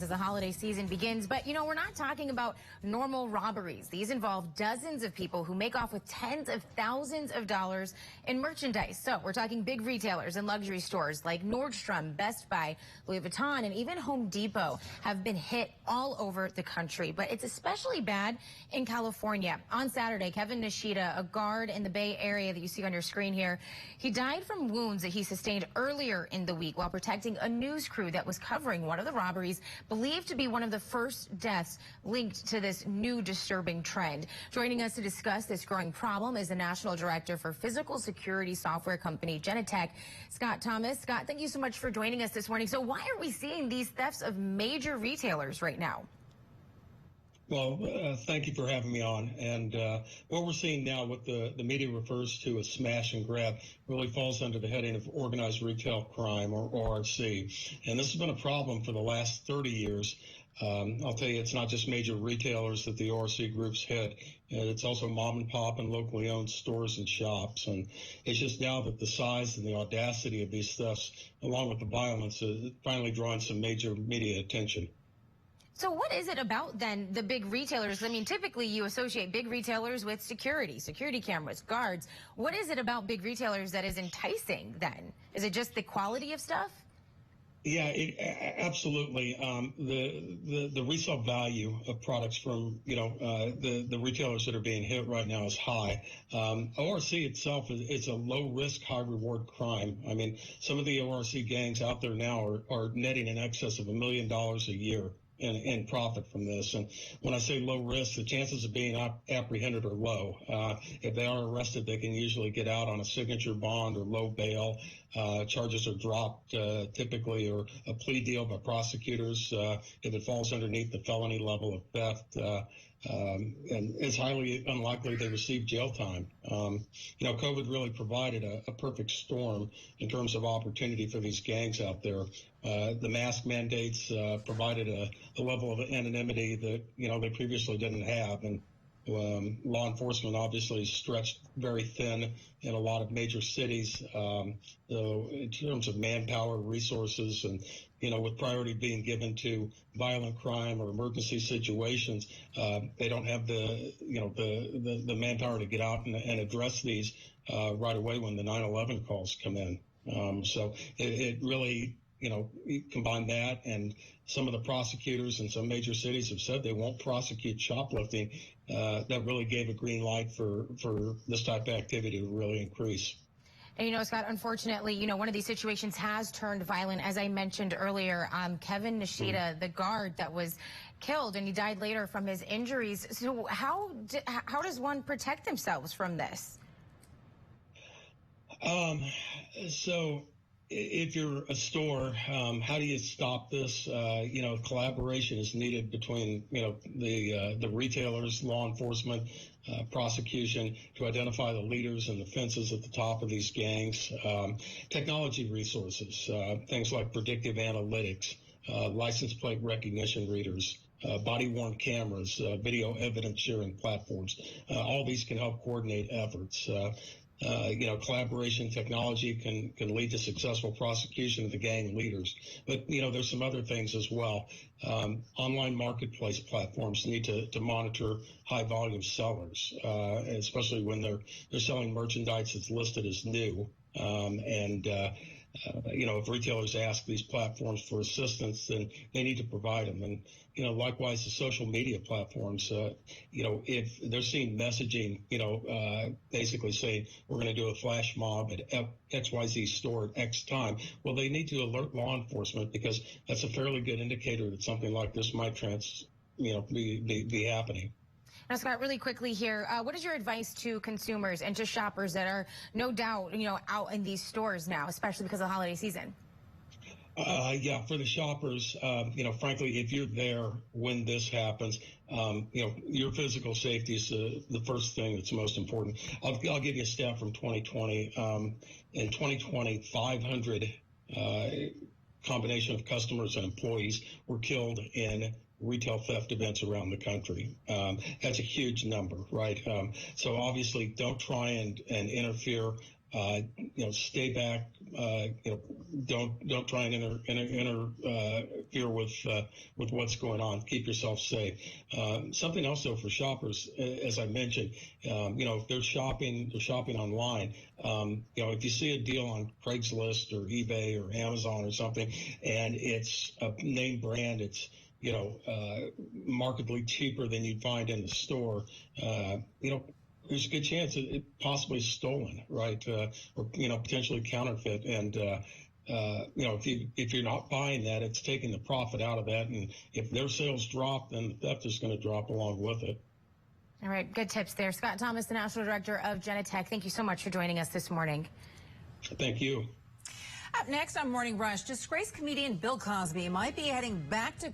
As the holiday season begins, but we're not talking about normal robberies. These involve dozens of people who make off with tens of thousands of dollars in merchandise. So we're talking big retailers and luxury stores like Nordstrom, Best Buy, Louis Vuitton, and even Home Depot have been hit all over the country. But it's especially bad in California. On Saturday, Kevin Nishida, a guard in the Bay Area that you see on your screen here, he died from wounds that he sustained earlier in the week while protecting a news crew that was covering one of the robberies, believed to be one of the first deaths linked to this new disturbing trend. Joining us to discuss this growing problem is the National Director for Physical Security Software company Genetec, Scott Thomas. Scott, thank you so much for joining us this morning. So why are we seeing these thefts of major retailers right now? Well, thank you for having me on. And what we're seeing now, what the media refers to as smash and grab, really falls under the heading of organized retail crime, or ORC. And this has been a problem for the last 30 years. I'll tell you, it's not just major retailers that the ORC groups hit. It's also mom and pop and locally owned stores and shops. And it's just now that the size and the audacity of these thefts, along with the violence, is finally drawing some major media attention. So what is it about, then, the big retailers? I mean, typically you associate big retailers with security cameras, guards. What is it about big retailers that is enticing, then? Is it just the quality of stuff? Yeah, absolutely. The resale value of products from, the retailers that are being hit right now is high. ORC itself is a low-risk, high-reward crime. I mean, some of the ORC gangs out there now are netting in excess of $1 million a year in profit from this. And when I say low risk, the chances of being apprehended are low. If they are arrested, they can usually get out on a signature bond or low bail. Charges are dropped typically, or a plea deal by prosecutors if it falls underneath the felony level of theft. And it's highly unlikely they receive jail time. COVID really provided a perfect storm in terms of opportunity for these gangs out there. The mask mandates provided a level of anonymity that, they previously didn't have. And law enforcement obviously stretched very thin in a lot of major cities in terms of manpower, resources, and with priority being given to violent crime or emergency situations, they don't have the manpower to get out and address these right away when the 9/11 calls come in. So it really, combine that, and some of the prosecutors in some major cities have said they won't prosecute shoplifting. That really gave a green light for this type of activity to really increase. And, Scott, unfortunately, one of these situations has turned violent. As I mentioned earlier, Kevin Nishida, the guard that was killed, and he died later from his injuries. So how does one protect themselves from this? So if you're a store, how do you stop this? Collaboration is needed between, the retailers, law enforcement, prosecution, to identify the leaders and the fences at the top of these gangs. Technology resources, things like predictive analytics, license plate recognition readers, body-worn cameras, video evidence sharing platforms. All these can help coordinate efforts. Collaboration technology can lead to successful prosecution of the gang leaders. But, there's some other things as well. Online marketplace platforms need to monitor high volume sellers, especially when they're selling merchandise that's listed as new. If retailers ask these platforms for assistance, then they need to provide them. And, likewise, the social media platforms, if they're seeing messaging, basically saying we're going to do a flash mob at XYZ store at X time, well, they need to alert law enforcement, because that's a fairly good indicator that something like this might be happening. Now, Scott, really quickly here, what is your advice to consumers and to shoppers that are no doubt, out in these stores now, especially because of the holiday season? For the shoppers, frankly, if you're there when this happens, your physical safety is the first thing that's most important. I'll give you a stat from 2020. In 2020, 500 combination of customers and employees were killed in retail theft events around the country. That's a huge number, right? So obviously, don't try and interfere stay back. Don't try and interfere with what's going on. Keep yourself safe. Something also for shoppers, as I mentioned, if they're shopping online. If you see a deal on Craigslist or eBay or Amazon or something, and it's a name brand, it's markedly cheaper than you'd find in the store. There's a good chance it possibly is stolen, right? Or potentially counterfeit. And if you're not buying that, it's taking the profit out of that. And if their sales drop, then the theft is going to drop along with it. All right, good tips there. Scott Thomas, the National Director of Genetec. Thank you so much for joining us this morning. Thank you. Up next on Morning Rush, disgraced comedian Bill Cosby might be heading back to